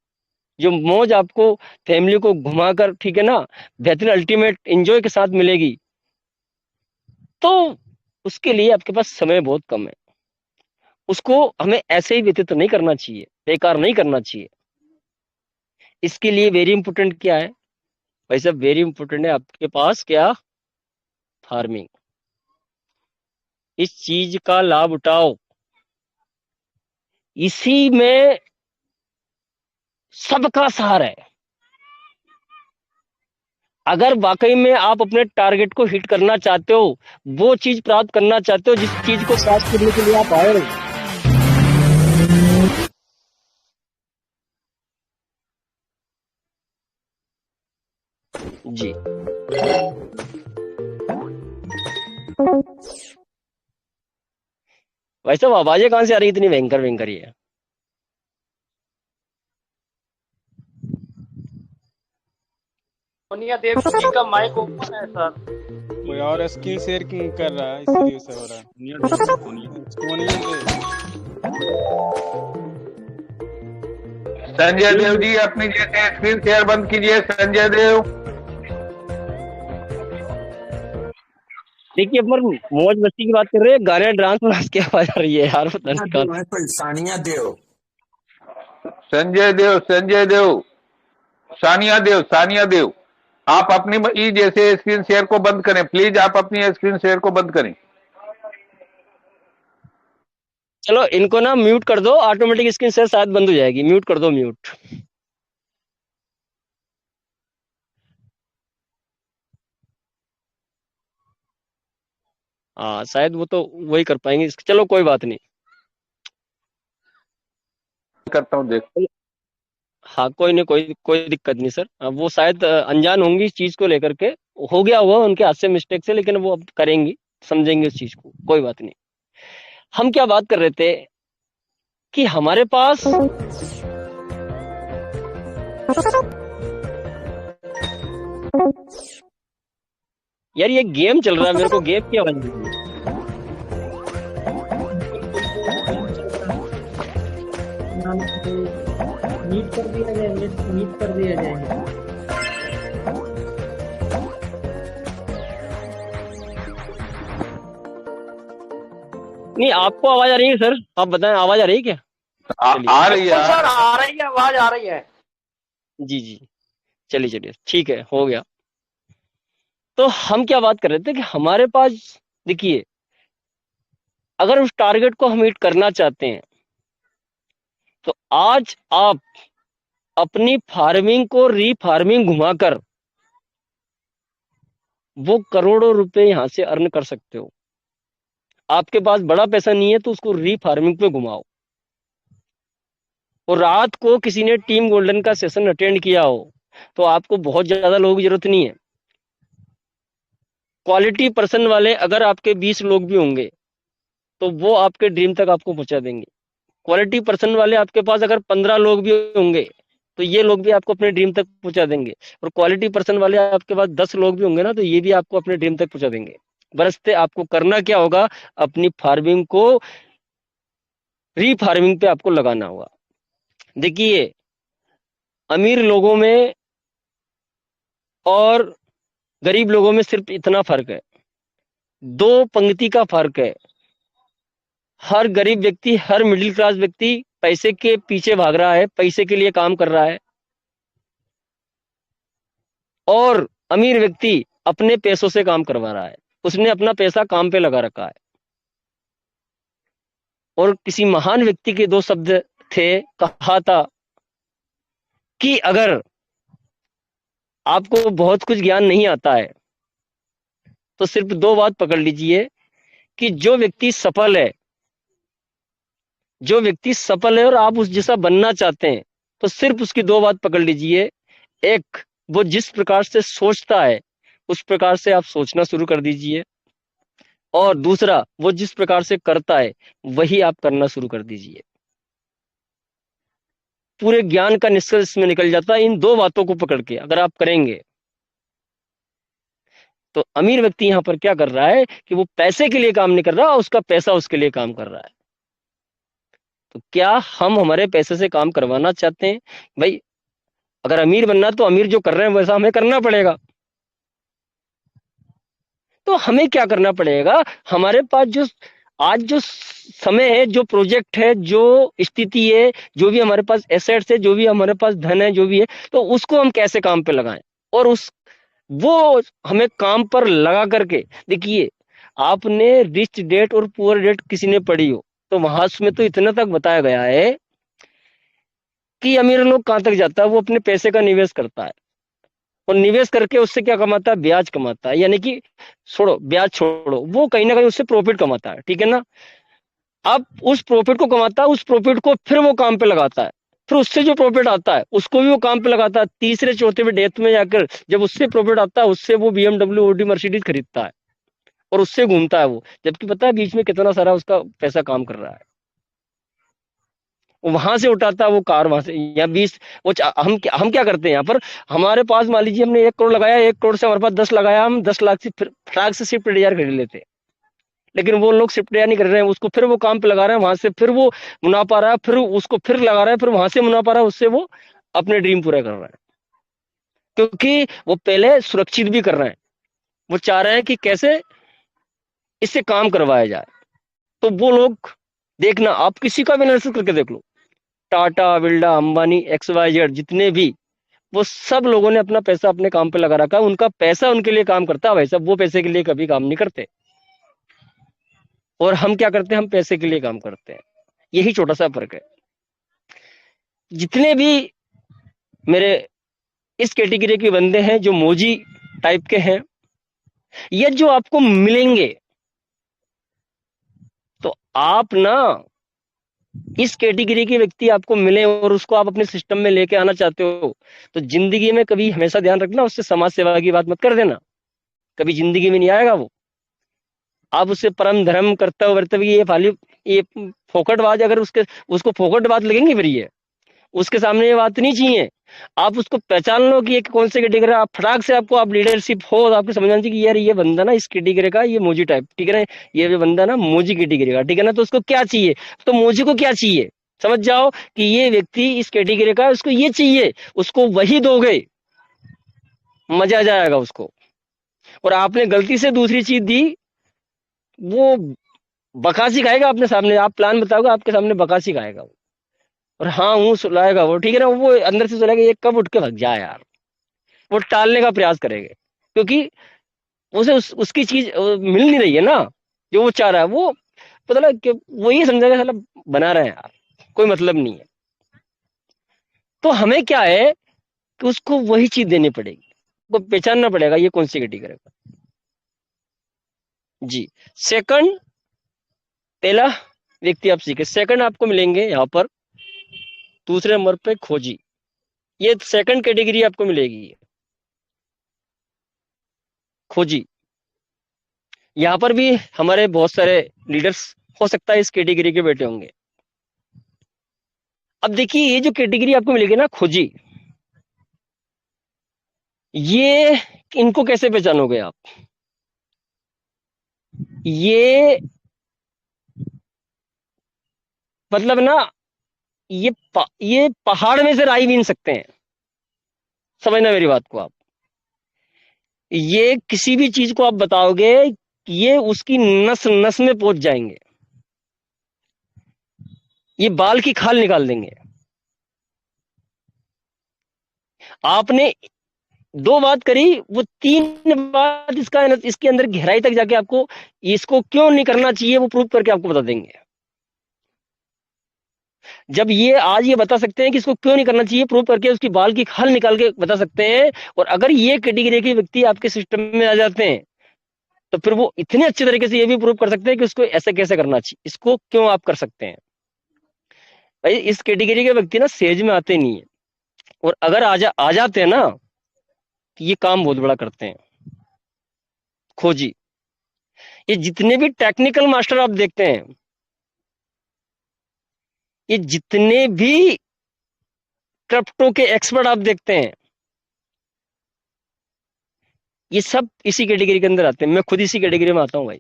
A: जो मौज आपको फैमिली को घुमाकर, ठीक है ना, बेहतरीन अल्टीमेट एंजॉय के साथ मिलेगी, तो उसके लिए आपके पास समय बहुत कम है। उसको हमें ऐसे ही व्यतीत नहीं करना चाहिए, बेकार नहीं करना चाहिए। इसके लिए वेरी इंपॉर्टेंट क्या है भाई साहब? वेरी इंपॉर्टेंट है आपके पास क्या? फार्मिंग। इस चीज का लाभ उठाओ, इसी में सबका सहारा है। अगर वाकई में आप अपने टारगेट को हिट करना चाहते हो, वो चीज प्राप्त करना चाहते हो जिस चीज को प्राप्त करने के लिए आप आए हो, जी, भाई साहब आवाजें कहां से आ रही इतनी भयंकर भयंकर? ही है।
C: सोनिया देव जी का माइक ओपन है सर।
D: कोई और स्क्रीन शेयर क्यों कर रहा है, इसलिए से हो रहा है। सोनिया देव।
B: संजय देव जी अपनी जैसे स्क्रीन शेयर बंद कीजिए। संजय देव,
A: देखिए अपन मौज मस्ती की बात कर रहे हैं, गाने डांस की आवाज आ रही है यार, पता नहीं कहां।
E: कोई सानिया देव,
B: संजय देव, संजय देव, सानिया देव, सानिया देव, आप अपनी ई जैसे स्क्रीन शेयर को बंद करें प्लीज। आप अपनी स्क्रीन शेयर को बंद करें।
A: चलो इनको ना म्यूट कर दो, ऑटोमेटिक स्क्रीन शेयर शायद बंद हो जाएगी। म्यूट कर दो, म्यूट। हाँ शायद वो तो वही कर पाएंगे। चलो कोई बात नहीं,
B: करता हूं, देख।
A: हाँ कोई नहीं, कोई कोई दिक्कत नहीं सर। वो शायद अनजान होंगी इस चीज को लेकर के, हो गया हुआ उनके हाथ से मिस्टेक से, लेकिन वो अब करेंगी, समझेंगे उस चीज को, कोई बात नहीं। हम क्या बात कर रहे थे कि हमारे पास यार ये गेम चल रहा है, मेरे को गेम की आवाज आ रही है।
C: मीट कर दिया जाएंगे, मीट कर दिया जाएंगे।
A: नहीं आपको आवाज आ रही है सर? आप बताएं, आवाज आ रही है क्या?
B: आ रही है
C: सर आ रही है, आवाज आ रही है।
A: जी जी, चलिए चलिए, ठीक है, हो गया। तो हम क्या बात कर रहे थे कि हमारे पास, देखिए, अगर उस टारगेट को हम हिट करना चाहते हैं तो आज आप अपनी फार्मिंग को रीफार्मिंग घुमाकर वो करोड़ों रुपए यहां से अर्न कर सकते हो। आपके पास बड़ा पैसा नहीं है तो उसको रीफार्मिंग पे घुमाओ। और रात को किसी ने टीम गोल्डन का सेशन अटेंड किया हो तो आपको बहुत ज्यादा लोगों की जरूरत नहीं है। क्वालिटी पर्सन वाले अगर आपके 20 लोग भी होंगे तो वो आपके ड्रीम तक आपको पहुंचा देंगे। क्वालिटी पर्सन वाले आपके पास अगर 15 लोग भी होंगे तो ये लोग भी आपको अपने ड्रीम तक पहुंचा देंगे। और क्वालिटी पर्सन वाले आपके पास 10 लोग भी होंगे ना, तो ये भी आपको अपने ड्रीम तक पहुंचा देंगे। बरसते आपको करना क्या होगा, अपनी फार्मिंग को रीफार्मिंग पे आपको लगाना होगा। देखिए, अमीर लोगों में और गरीब लोगों में सिर्फ इतना फर्क है, 2 पंक्ति का फर्क है। हर गरीब व्यक्ति, हर मिडिल क्लास व्यक्ति पैसे के पीछे भाग रहा है, पैसे के लिए काम कर रहा है, और अमीर व्यक्ति अपने पैसों से काम करवा रहा है। उसने अपना पैसा काम पे लगा रखा है। और किसी महान व्यक्ति के 2 शब्द थे, कहा था कि अगर आपको बहुत कुछ ज्ञान नहीं आता है तो सिर्फ दो बात पकड़ लीजिए कि जो व्यक्ति सफल है, जो व्यक्ति सफल है और आप उस जैसा बनना चाहते हैं, तो सिर्फ उसकी दो बात पकड़ लीजिए। एक, वो जिस प्रकार से सोचता है उस प्रकार से आप सोचना शुरू कर दीजिए, और दूसरा, वो जिस प्रकार से करता है वही आप करना शुरू कर दीजिए। पूरे ज्ञान का निष्कर्ष इसमें निकल जाता है इन दो बातों को पकड़ के अगर आप करेंगे। तो अमीर व्यक्ति यहां पर क्या कर रहा है कि वो पैसे के लिए काम नहीं कर रहा, उसका पैसा उसके लिए काम कर रहा है। तो क्या हम हमारे पैसे से काम करवाना चाहते हैं? भाई अगर अमीर बनना तो अमीर जो कर रहे हैं वैसा हमें करना पड़ेगा। तो हमें क्या करना पड़ेगा, हमारे पास जो आज जो समय है, जो प्रोजेक्ट है, जो स्थिति है, जो भी हमारे पास एसेट्स है, जो भी हमारे पास धन है, जो भी है, तो उसको हम कैसे काम पे लगाएं, और वो हमें काम पर लगा करके। देखिए, आपने रिच डेट और पुअर डेट किसी ने पढ़ी हो तो वहां में तो इतना तक बताया गया है कि अमीर लोग कहां तक जाता है, वो अपने पैसे का निवेश करता है, और निवेश करके उससे क्या कमाता है, ब्याज कमाता है। यानी कि छोड़ो, ब्याज छोड़ो, वो कहीं ना कहीं उससे प्रॉफिट कमाता है, ठीक है ना। अब उस प्रॉफिट को कमाता है, उस प्रॉफिट को फिर वो काम पे लगाता है, फिर उससे जो प्रॉफिट आता है उसको भी वो काम पे लगाता है। तीसरे चौथे में डेथ में जाकर जब उससे प्रॉफिट आता है, उससे वो BMW, ऑडी, मर्सिडीज खरीदता है और उससे घूमता है वो, जबकि पता है बीच में कितना सारा उसका पैसा काम कर रहा है। वहां से उठाता है वो कार, वहां से, या 20, हम क्या करते हैं यहाँ पर, हमारे पास मान लीजिए हमने 1 करोड़ लगाया, 1 करोड़ से हमारे पास 10 लगाया, हम 10 लाख से फिर फटाक से स्विफ्ट डिजायर खरीद लेते हैं। लेकिन वो लोग स्विफ्ट डिजायर नहीं कर रहे हैं, उसको फिर वो काम पे लगा रहे हैं, वहां से फिर वो मुनाफा रहा है, फिर उसको फिर लगा रहा है, फिर वहां से मुनाफा रहा है, उससे वो अपने ड्रीम पूरा कर रहा है। क्योंकि वो पहले सुरक्षित भी कर रहे हैं, वो चाह रहे हैं कि कैसे इससे काम करवाया जाए। तो वो लोग, देखना, आप किसी का भी एनालिसिस करके देख लो, टाटा, बिरला, अंबानी, XYZ, जितने भी, वो सब लोगों ने अपना पैसा अपने काम पे लगा रखा है। उनका पैसा उनके लिए काम करता है, भाई साहब, वो पैसे के लिए कभी काम नहीं करते। और हम क्या करते हैं, हम पैसे के लिए काम करते हैं। यही छोटा सा फर्क है। जितने भी मेरे इस कैटेगरी के बंदे हैं जो मोजी टाइप के हैं, ये जो आपको मिलेंगे, तो आप ना, इस कैटेगरी के व्यक्ति आपको मिले और उसको आप अपने सिस्टम में लेके आना चाहते हो, तो जिंदगी में कभी हमेशा ध्यान रखना, उससे समाज सेवा की बात मत कर देना, कभी जिंदगी में नहीं आएगा वो। आप उससे परम धर्म कर्तव्य वर्तव्य, ये फोकटबाज, अगर उसको फोकटबाज लगेंगे, फिर ये उसके सामने ये बात नहीं चाहिए। आप उसको पहचान लो कि ये कौन से कैटेगरी, आप फटाक से आप लीडरशिप हो तो आपको समझना चाहिए कि यार ये बंदा ना इस कैटेगरी का, ये मोजी टाइप, ठीक है ना, ये बंदा ना मोजी कैटेगरी का, ठीक है ना। तो उसको क्या चाहिए, तो मोजी को क्या चाहिए, समझ जाओ कि ये व्यक्ति इस कैटेगरी का, उसको ये चाहिए, उसको वही दोगे, मजा आ जाएगा उसको। और आपने गलती से दूसरी चीज दी, वो बकासी खाएगा अपने सामने। आप प्लान बताओगे, आपके सामने बकासी खाएगा वो, और हाँ हूँ सुलाएगा वो, ठीक है ना। वो अंदर से सुलाएगा, ये कब उठ के भग जाए यार, वो टालने का प्रयास करेंगे, क्योंकि उसे उसकी चीज मिल नहीं रही है ना, जो वो चाह रहा है। वो पता लगा कि वो ये समझेगा साला बना रहे हैं यार, कोई मतलब नहीं है। तो हमें क्या है कि उसको वही चीज देनी पड़ेगी, वो पहचानना पड़ेगा ये कौन सी कैटेगरी का। जी, सेकंड, पहला व्यक्ति आप सीखे, सेकंड आपको मिलेंगे यहाँ पर दूसरे नंबर पे खोजी, ये सेकंड कैटेगरी आपको मिलेगी, खोजी। यहाँ पर भी हमारे बहुत सारे लीडर्स हो सकता है इस कैटेगरी के बेटे होंगे। अब देखिए, ये जो कैटेगरी आपको मिलेगी ना, खोजी, ये इनको कैसे पहचानोगे आप, ये मतलब ना, ये पहाड़ में से राई बीन सकते हैं, समझना मेरी बात को आप। ये किसी भी चीज को आप बताओगे, ये उसकी नस नस में पहुंच जाएंगे, ये बाल की खाल निकाल देंगे। आपने 2 बात करी, वो 3 बात इसके अंदर गहराई तक जाके आपको इसको क्यों नहीं करना चाहिए वो प्रूव करके आपको बता देंगे। जब ये आज ये बता सकते हैं कि इसको क्यों नहीं करना चाहिए, प्रूव करके उसकी बाल की खाल निकाल के बता सकते हैं, और अगर ये कैटेगरी के व्यक्ति आपके सिस्टम में आ जाते हैं तो फिर वो इतने अच्छे तरीके से ये भी प्रूव कर सकते हैं कि उसको ऐसे कैसे करना चाहिए, इसको क्यों आप कर सकते हैं। भाई इस कैटेगरी के व्यक्ति ना सेज में आते नहीं है, और अगर आ जाते हैं ना तो ये काम बहुत बड़ा करते हैं। खोजी, ये जितने भी टेक्निकल मास्टर आप देखते हैं, ये जितने भी क्रिप्टो के एक्सपर्ट आप देखते हैं, ये सब इसी कैटेगरी के अंदर आते हैं। मैं खुद इसी कैटेगरी में आता हूं भाई।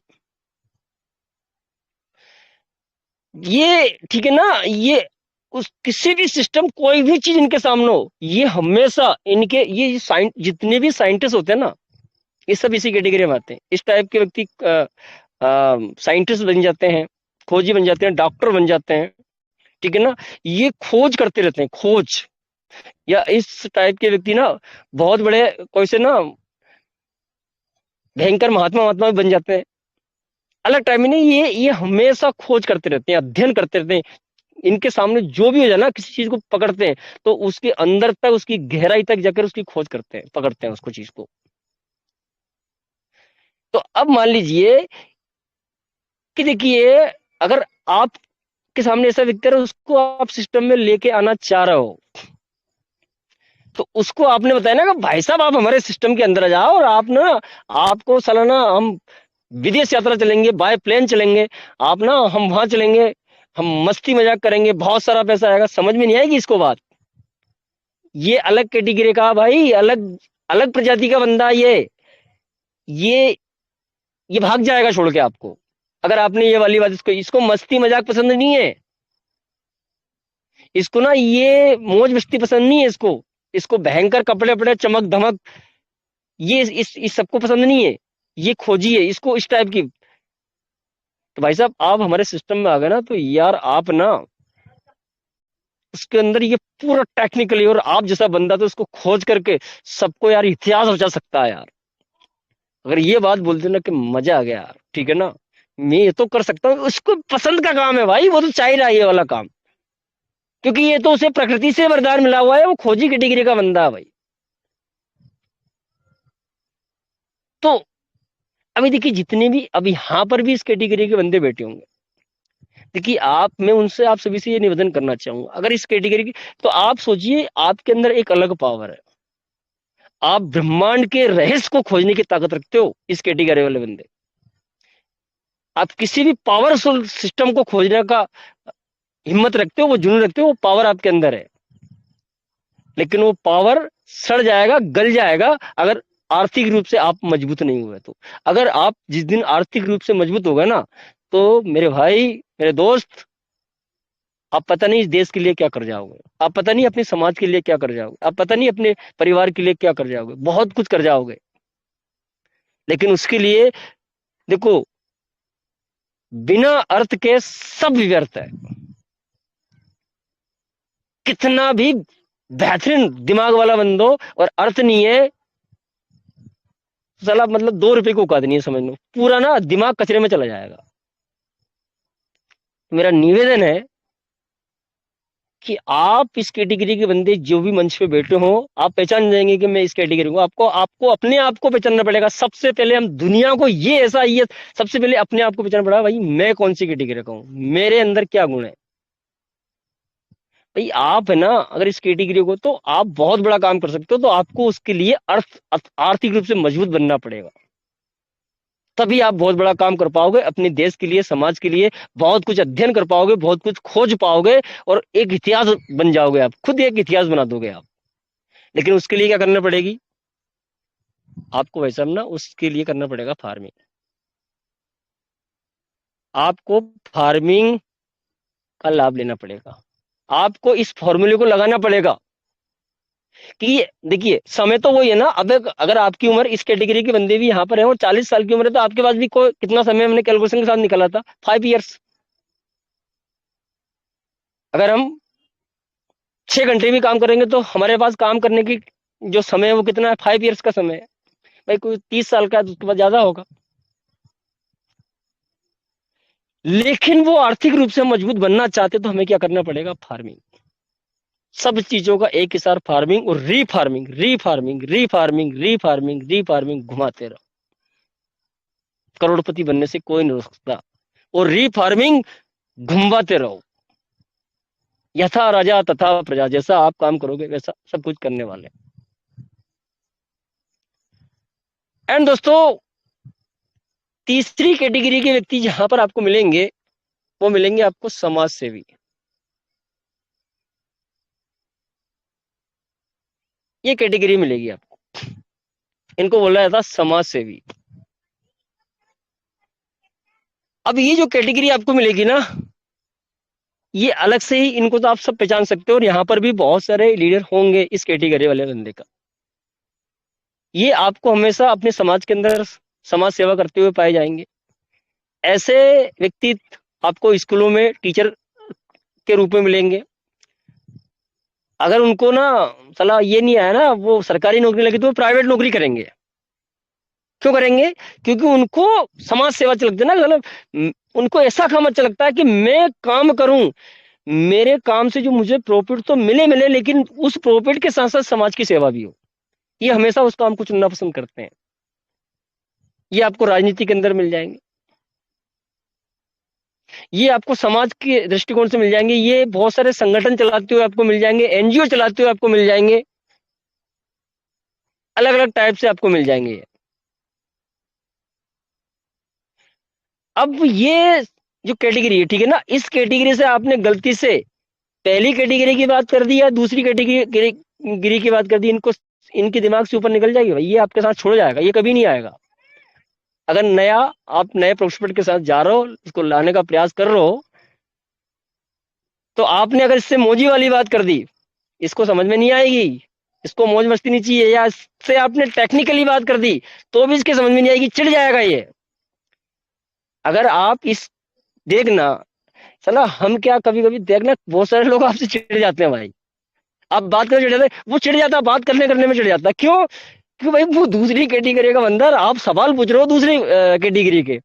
A: ये ठीक है ना, ये उस किसी भी सिस्टम, कोई भी चीज इनके सामने हो, ये हमेशा इनके ये जितने भी साइंटिस्ट होते हैं ना, ये सब इसी कैटेगरी में आते हैं। इस टाइप के व्यक्ति साइंटिस्ट बन जाते हैं, खोजी बन जाते हैं, डॉक्टर बन जाते हैं, ठीक है ना। ये खोज करते रहते हैं, खोज। या इस टाइप के व्यक्ति ना बहुत बड़े कोई से ना भयंकर महात्मा महात्मा भी बन जाते हैं। अलग टाइम में नहीं, ये हमेशा खोज करते रहते हैं, अध्ययन करते रहते हैं। इनके सामने जो भी हो जाए ना, किसी चीज को पकड़ते हैं तो उसके अंदर तक, उसकी गहराई तक जाकर उसकी खोज करते हैं, पकड़ते हैं उसको, चीज को। तो अब मान लीजिए कि देखिए, अगर आपके सामने ऐसा व्यक्ति है, उसको आप सिस्टम में लेके आना चाह रहे हो, तो उसको आपने बताया ना कि भाई साहब आप हमारे सिस्टम के अंदर आ जाओ, और आप ना, आपको सालाना हम विदेश यात्रा चलेंगे, बाय प्लेन चलेंगे, आप ना, हम वहां चलेंगे, हम मस्ती मजाक करेंगे, बहुत सारा पैसा आएगा। समझ में नहीं आएगी इसको बात। ये अलग कैटेगरी का भाई, अलग अलग प्रजाति का बंदा, ये ये भाग जाएगा छोड़ के आपको, अगर आपने ये वाली बात, इसको मस्ती मजाक पसंद नहीं है, इसको ना ये मौज मस्ती पसंद नहीं है, इसको भयंकर कपड़े वपड़े, चमक धमक, ये इस सबको पसंद नहीं है। ये खोजी है इसको इस टाइप की। तो भाई साहब आप हमारे सिस्टम में आ गए ना, तो यार आप ना उसके अंदर ये पूरा टेक्निकली, और आप जैसा बंदा तो उसको खोज करके सबको यार इतिहास रचा सकता है यार। अगर ये बात बोलते ना कि मजा आ गया यार, ठीक है ना, मैं ये तो कर सकता हूँ, उसको पसंद का काम है भाई, वो तो चाह रहा है ये वाला काम, क्योंकि ये तो उसे प्रकृति से वरदान मिला हुआ है, वो खोजी कैटेगरी का बंदा है भाई। तो अभी देखिए, जितने भी अभी यहाँ पर भी इस कैटेगरी के बंदे बैठे होंगे, देखिए मैं उनसे, आप सभी से ये निवेदन करना चाहूंगा, अगर इस कैटेगरी की, तो आप सोचिए आपके अंदर एक अलग पावर है, आप ब्रह्मांड के रहस्य को खोजने की ताकत रखते हो, इस कैटेगरी वाले बंदे। आप किसी भी पावरफुल सिस्टम को खोजने का हिम्मत रखते हो, वो जुनून रखते हो, वो पावर आपके अंदर है। लेकिन वो पावर सड़ जाएगा, गल जाएगा, अगर आर्थिक रूप से आप मजबूत नहीं हुए तो। अगर आप जिस दिन आर्थिक रूप से मजबूत हो गए ना, तो मेरे भाई, मेरे दोस्त, आप पता नहीं इस देश के लिए क्या कर जाओगे, आप पता नहीं अपने समाज के लिए क्या कर जाओगे, आप पता नहीं अपने परिवार के लिए क्या कर जाओगे, बहुत कुछ कर जाओगे। लेकिन उसके लिए देखो, बिना अर्थ के सब व्यर्थ है। कितना भी बेहतरीन दिमाग वाला बंदो, और अर्थ नहीं है, साला मतलब 2 रुपए को औकात नहीं है, समझ लो, पूरा ना दिमाग कचरे में चला जाएगा। मेरा निवेदन है कि आप इस कैटेगरी के बंदे जो भी मंच पे बैठे हो, आप पहचान जाएंगे कि मैं इस कैटेगरी हूँ। आपको अपने आप को पहचानना पड़ेगा। सबसे पहले हम दुनिया को ये सबसे पहले अपने आप को पहचानना पड़ेगा, भाई मैं कौन सी कैटेगरी का हूँ, मेरे अंदर क्या गुण है। भाई आप है ना, अगर इस कैटेगरी को, तो आप बहुत बड़ा काम कर सकते हो। तो आपको उसके लिए आर्थिक रूप से मजबूत बनना पड़ेगा, तभी आप बहुत बड़ा काम कर पाओगे, अपने देश के लिए, समाज के लिए बहुत कुछ अध्ययन कर पाओगे, बहुत कुछ खोज पाओगे, और एक इतिहास बन जाओगे, आप खुद एक इतिहास बना दोगे आप। लेकिन उसके लिए क्या करना पड़ेगी आपको, वैसा ना, उसके लिए करना पड़ेगा फार्मिंग। आपको फार्मिंग का लाभ लेना पड़ेगा, आपको इस फॉर्मूले को लगाना पड़ेगा कि देखिए, समय तो वही है ना। अब अगर आपकी उम्र, इस कैटेगरी के बंदे भी यहाँ पर है और 40 साल की उम्र है, तो आपके पास भी कितना समय हमने कैलकुलेशन के साथ निकाला था, 5 ईयर्स। अगर हम 6 घंटे भी काम करेंगे तो हमारे पास काम करने की जो समय है वो कितना है, 5 ईयर्स का समय है। भाई कोई 30 साल का है तो उसके बाद ज्यादा होगा। लेकिन वो आर्थिक रूप से मजबूत बनना चाहते तो हमें क्या करना पड़ेगा? फार्मिंग। सब चीजों का एक ही साथ फार्मिंग और रीफार्मिंग, रीफार्मिंग, रीफार्मिंग, रीफार्मिंग, रीफार्मिंग घुमाते रहो। करोड़पति बनने से कोई नहीं रोक सकता। और रीफार्मिंग घुमाते रहो। यथा राजा तथा प्रजा, जैसा आप काम करोगे वैसा सब कुछ करने वाले। एंड दोस्तों, तीसरी कैटेगरी के व्यक्ति जहां पर आपको मिलेंगे वो मिलेंगे आपको समाज सेवी। ये कैटेगरी मिलेगी आपको, इनको बोला जाता है समाज सेवी। अब ये जो कैटेगरी आपको मिलेगी ना, ये अलग से ही, इनको तो आप सब पहचान सकते हो और यहाँ पर भी बहुत सारे लीडर होंगे इस कैटेगरी वाले बंदे का। ये आपको हमेशा अपने समाज के अंदर समाज सेवा करते हुए पाए जाएंगे। ऐसे व्यक्ति आपको स्कूलों में टीचर के रूप में मिलेंगे। अगर उनको ना साला ये नहीं आया ना, वो सरकारी नौकरी लगी तो वो प्राइवेट नौकरी करेंगे। क्यों करेंगे? क्योंकि उनको समाज सेवा अच्छा लगता है ना। मतलब उनको ऐसा काम अच्छा लगता है कि मैं काम करूं, मेरे काम से जो मुझे प्रॉफिट तो मिले मिले, लेकिन उस प्रॉफिट के साथ साथ समाज की सेवा भी हो। ये हमेशा उस काम को चुनना पसंद करते हैं। ये आपको राजनीति के अंदर मिल जाएंगे, ये आपको समाज के दृष्टिकोण से मिल जाएंगे, ये बहुत सारे संगठन चलाते हुए आपको मिल जाएंगे, एनजीओ चलाते हुए आपको मिल जाएंगे, अलग अलग टाइप से आपको मिल जाएंगे। अब ये जो कैटेगरी है, ठीक है ना, इस कैटेगरी से आपने गलती से पहली कैटेगरी की बात कर दी या दूसरी कैटेगरी की बात कर दी, इनको इनके दिमाग से ऊपर निकल जाएगी भाई, ये आपके साथ छोड़ जाएगा, ये कभी नहीं आएगा। अगर नया आप नए प्रोस्पेक्ट के साथ जा रहे हो, इसको लाने का प्रयास कर रहे हो, तो आपने अगर इससे मौजी वाली बात कर दी, इसको समझ में नहीं आएगी, इसको मौज मस्ती नहीं चाहिए, या इससे आपने टेक्निकली बात कर दी तो भी इसके समझ में नहीं आएगी, चिढ़ जाएगा ये। अगर आप इस देखना चला, हम क्या कभी कभी देखना बहुत सारे लोग आपसे चिढ़ जाते हैं भाई। आप बात करने चिढ़ जाते हैं, वो चिढ़ जाता है, बात करने में चिढ़ जाता है। क्यों? क्योंकि भाई वो दूसरी कैटेगरी का बंदा, आप सवाल पूछ रहे हो दूसरी कैटेगरी के,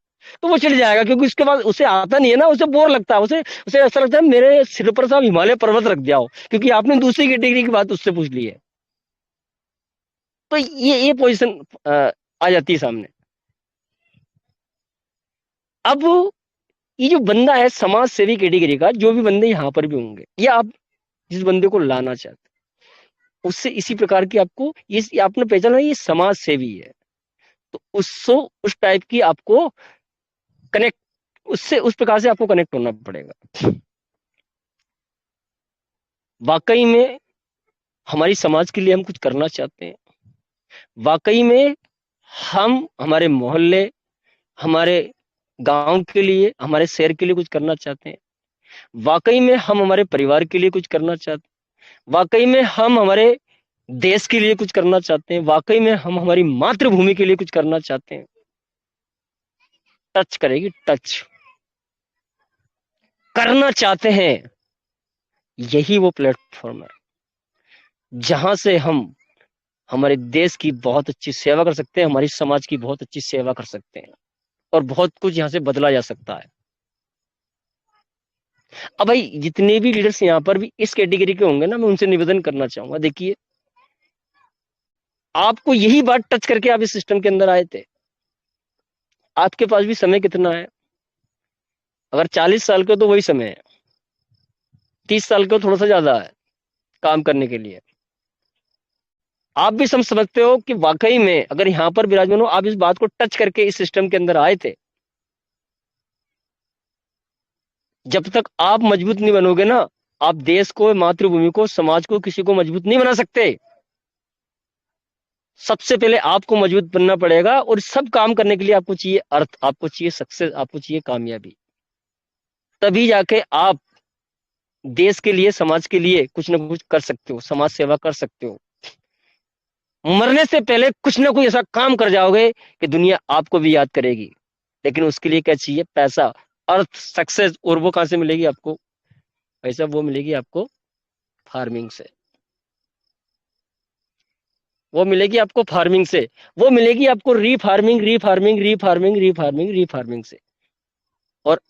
A: तो वो चिढ़ जाएगा क्योंकि उसके बाद उसे आता नहीं है ना, उसे बोर लगता है, उसे उसे ऐसा लगता है मेरे सिर पर साहब हिमालय पर्वत रख दिया हो, क्योंकि आपने दूसरी कैटेगरी की बात उससे पूछ ली है। तो ये पोजीशन आ जाती है सामने। अब ये जो बंदा है समाज सेवी कैटेगरी का, जो भी बंदे यहाँ पर भी होंगे, या आप जिस बंदे को लाना चाहते उससे इसी प्रकार की आपको ये आपने पहचाना, ये समाज सेवी है, तो उससे उस टाइप की आपको कनेक्ट, उससे उस प्रकार से आपको कनेक्ट होना पड़ेगा। वाकई में हमारी समाज के लिए हम कुछ करना चाहते हैं, वाकई में हम हमारे मोहल्ले, हमारे गांव के लिए, हमारे शहर के लिए कुछ करना चाहते हैं, वाकई में हम हमारे परिवार के लिए कुछ करना चाहते हैं, वाकई में हम हमारे देश के लिए कुछ करना चाहते हैं, वाकई में हम हमारी मातृभूमि के लिए कुछ करना चाहते हैं, टच करेगी, टच करना चाहते हैं, यही वो प्लेटफॉर्म है जहां से हम हमारे देश की बहुत अच्छी सेवा कर सकते हैं, हमारी समाज की बहुत अच्छी सेवा कर सकते हैं, और बहुत कुछ यहां से बदला जा सकता है। अब भाई जितने भी लीडर्स यहाँ पर भी इस कैटेगरी के होंगे ना, मैं उनसे निवेदन करना चाहूंगा, देखिए आपको यही बात टच करके आप इस सिस्टम के अंदर आए थे, आपके पास भी समय कितना है? अगर 40 साल का तो वही समय है, 30 साल का थोड़ा सा ज्यादा है काम करने के लिए। आप भी समझते हो कि वाकई में अगर यहाँ पर विराजमान हो, आप इस बात को टच करके इस सिस्टम के अंदर आए थे। जब तक आप मजबूत नहीं बनोगे ना, आप देश को, मातृभूमि को, समाज को, किसी को मजबूत नहीं बना सकते। सबसे पहले आपको मजबूत बनना पड़ेगा, और सब काम करने के लिए आपको चाहिए अर्थ, आपको चाहिए सक्सेस, आपको चाहिए कामयाबी। तभी जाके आप देश के लिए, समाज के लिए कुछ ना कुछ कर सकते हो, समाज सेवा कर सकते हो। मरने से पहले कुछ ना कुछ ऐसा काम कर जाओगे कि दुनिया आपको भी याद करेगी। लेकिन उसके लिए क्या चाहिए? पैसा, अर्थ, सक्सेस। और वो कहां से मिलेगी आपको? पैसा वो मिलेगी आपको फार्मिंग से, वो मिलेगी आपको फार्मिंग से, वो मिलेगी आपको रीफार्मिंग, रीफार्मिंग, रीफार्मिंग, रीफार्मिंग, रीफार्मिंग से। और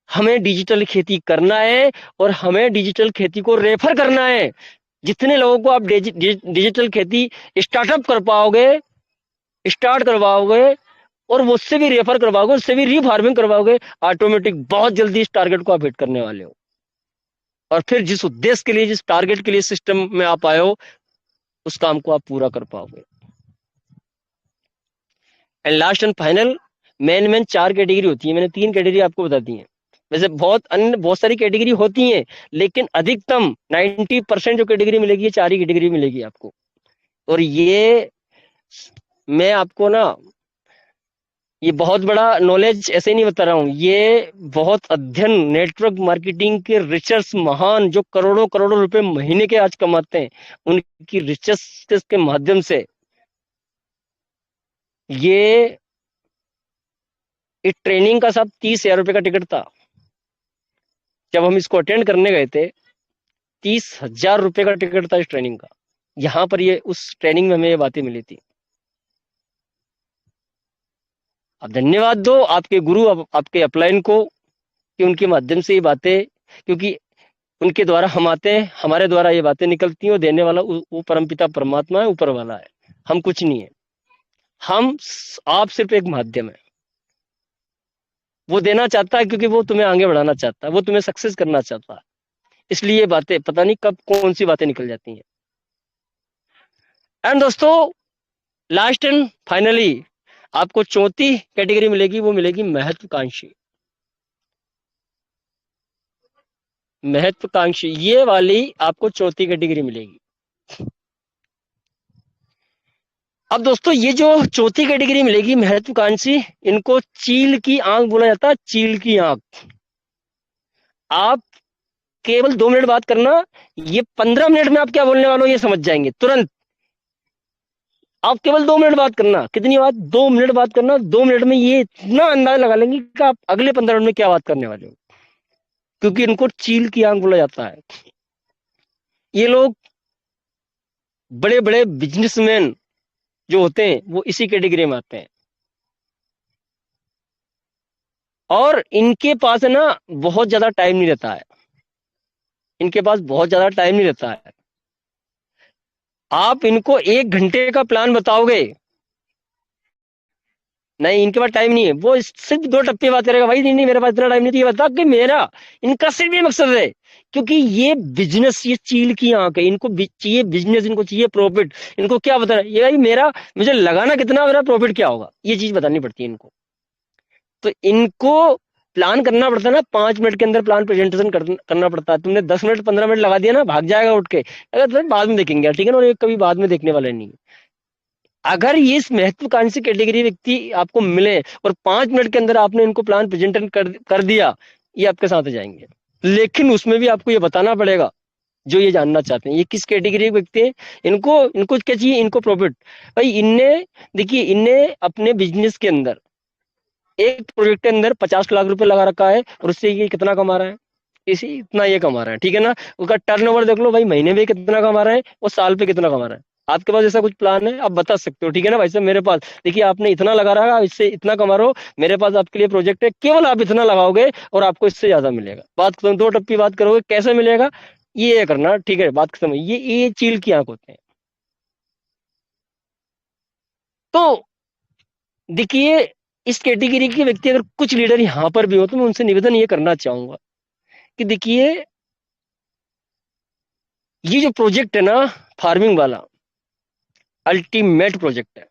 A: हमें डिजिटल खेती करना है और हमें डिजिटल खेती को रेफर करना है। जितने लोगों को आप डिजिटल खेती स्टार्टअप कर पाओगे, स्टार्ट करवाओगे और उससे भी रेफर करवाओगे, उससे भी रीफार्मिंग करवाओगे, ऑटोमेटिक बहुत जल्दी इस टारगेट को आप हिट करने वाले हो। और फिर जिस उद्देश्य के लिए, जिस टारगेट के लिए सिस्टम में आप आए हो, उस काम को आप पूरा कर पाओगे। And last and final, main 4 category होती है। मैंने 3 कैटेगरी आपको बता दी है। वैसे बहुत सारी कैटेगरी होती हैं, लेकिन अधिकतम 90% जो कैटेगरी मिलेगी, ये 4 ही कैटेगरी मिलेगी आपको। और ये मैं आपको ना, ये बहुत बड़ा नॉलेज ऐसे नहीं बता रहा हूँ, ये बहुत अध्ययन, नेटवर्क मार्केटिंग के रिसर्च महान जो करोड़ों करोड़ों रुपए महीने के आज कमाते हैं, उनकी रिसर्च के माध्यम से ये ट्रेनिंग का साहब 30,000 रुपए का टिकट था। जब हम इसको अटेंड करने गए थे, 30,000 रुपए का टिकट था इस ट्रेनिंग का। यहाँ पर ये उस ट्रेनिंग में हमें ये बातें मिली थी। आप धन्यवाद दो आपके गुरु, आपके अपलाइन को, कि उनके माध्यम से ये बातें, क्योंकि उनके द्वारा हम आते हैं, हमारे द्वारा ये बातें निकलती हैं। और देने वाला वो परमपिता परमात्मा है, ऊपर वाला है, हम कुछ नहीं है। आप सिर्फ एक माध्यम है। वो देना चाहता है क्योंकि वो तुम्हें आगे बढ़ाना चाहता है, वो तुम्हें सक्सेस करना चाहता है। इसलिए ये बातें पता नहीं कब कौन सी बातें निकल जाती हैं। एंड दोस्तों, लास्ट एंड फाइनली आपको 34 कैटेगरी मिलेगी, वो मिलेगी महत्वाकांक्षी। महत्वाकांक्षी ये वाली आपको 34 कैटेगरी मिलेगी। अब दोस्तों, ये जो 34 कैटेगरी मिलेगी महत्वाकांक्षी, इनको चील की आंख बोला जाता है। चील की आंख। आप केवल 2 मिनट बात करना, ये 15 मिनट में आप क्या बोलने वाले हो ये समझ जाएंगे तुरंत। आप केवल 2 मिनट बात करना। कितनी बात? 2 मिनट बात करना। 2 मिनट में ये इतना अंदाजा लगा लेंगे कि आप अगले 15 मिनट में क्या बात करने वाले हो, क्योंकि इनको चील की आंख बोला जाता है। ये लोग बड़े बड़े बिजनेसमैन जो होते हैं, वो इसी कैटेगरी में आते हैं। और इनके पास है ना बहुत ज्यादा टाइम नहीं रहता है। इनके पास बहुत ज्यादा टाइम नहीं रहता है। आप इनको 1 घंटे का प्लान बताओगे, नहीं, इनके पास टाइम नहीं है। वो सिर्फ 2 टप्पे बात करेगा, भाई नहीं मेरे पास इतना टाइम नहीं। तो ये बता कि मेरा, इनका सिर्फ ये मकसद है, क्योंकि ये बिजनेस, ये चील की आंख है। इनको चाहिए बिजनेस, इनको चाहिए प्रॉफिट। इनको क्या बताना, ये भाई मेरा, मुझे लगाना कितना, मेरा प्रॉफिट क्या होगा, ये चीज बतानी पड़ती है इनको। तो इनको प्लान करना पड़ता है ना, 5 मिनट के अंदर प्लान प्रेजेंटेशन करना पड़ता है। तुमने 10 मिनट 15 मिनट लगा दिया ना, भाग जाएगा उठ के, अगर तो बाद में देखेंगे, ठीक है ना। और ये कभी बाद में देखने वाले नहीं। अगर ये इस महत्वाकांक्षी कैटेगरी व्यक्ति आपको मिले और 5 मिनट के अंदर आपने इनको प्लान प्रेजेंटेशन कर दिया, ये आपके साथ आ जाएंगे। लेकिन उसमें भी आपको ये बताना पड़ेगा, जो ये जानना चाहते हैं, ये किस कैटेगरी के व्यक्ति हैं। इनको क्या चाहिए, इनको प्रॉफिट। भाई इनने, देखिए, इनने अपने बिजनेस के अंदर, एक प्रोजेक्ट के अंदर 50 लाख रुपए लगा रखा है, और उससे ये कितना कमा रहा है, इसी इतना ये कमा रहा है, ठीक है ना। उसका टर्नओवर देख लो भाई, महीने में कितना कमा रहा है और साल पे कितना कमा रहा है। आपके पास ऐसा कुछ प्लान है, आप बता सकते हो, ठीक है ना भाई साहब। मेरे पास देखिए, आपने इतना लगा रहा है, इससे इतना कमा रहे हो, मेरे पास आपके लिए प्रोजेक्ट है, केवल आप इतना लगाओगे और आपको इससे ज्यादा मिलेगा। बात खत्म। 2 टप्पी बात करोगे, कैसे मिलेगा ये करना, ठीक है, बात खत्म। ये चील की आंख होते हैं। तो देखिए, इस कैटेगरी के व्यक्ति अगर कुछ लीडर यहाँ पर भी हो, तो मैं उनसे निवेदन ये करना चाहूंगा कि देखिए, ये जो प्रोजेक्ट है ना फार्मिंग वाला, अल्टीमेट प्रोजेक्ट है।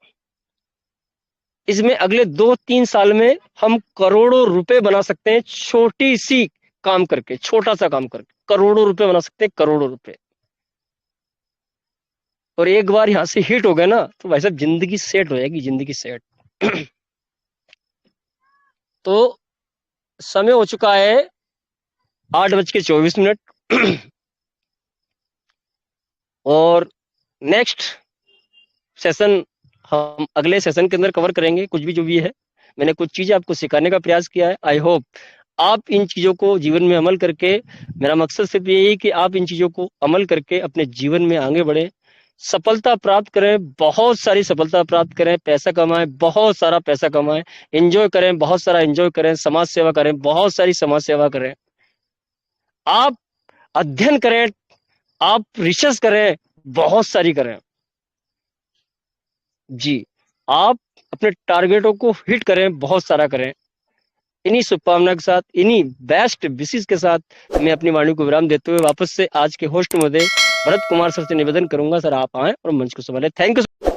A: इसमें अगले 2-3 साल में हम करोड़ों रुपए बना सकते हैं, छोटी सी काम करके, छोटा सा काम करके करोड़ों रुपए बना सकते हैं, करोड़ों रुपए। और एक बार यहां से हिट हो गया ना, तो भाई साहब जिंदगी सेट हो जाएगी, जिंदगी सेट। तो समय हो चुका है 8:24। और नेक्स्ट सेशन हम अगले सेशन के अंदर कवर करेंगे, कुछ भी जो भी है। मैंने कुछ चीजें आपको सिखाने का प्रयास किया है। आई होप आप इन चीजों को जीवन में अमल करके, मेरा मकसद सिर्फ यही है कि आप इन चीजों को अमल करके अपने जीवन में आगे बढ़े, सफलता प्राप्त करें, बहुत सारी सफलता प्राप्त करें, पैसा कमाएं, बहुत सारा पैसा कमाएं, एंजॉय करें, बहुत सारा एंजॉय करें, समाज सेवा करें, बहुत सारी समाज सेवा करें। आप अध्ययन करें, आप रिसर्च करें, बहुत सारी करें। जी, आप अपने टारगेटों को हिट करें, बहुत सारा करें। इन्हीं शुभकामना के साथ, इन्हीं बेस्ट विशेष के साथ मैं अपनी वाणी को विराम देते हुए वापस से आज के होस्ट महोदय भरत कुमार सर से निवेदन करूंगा, सर आप आए और मंच को संभालें। Thank you.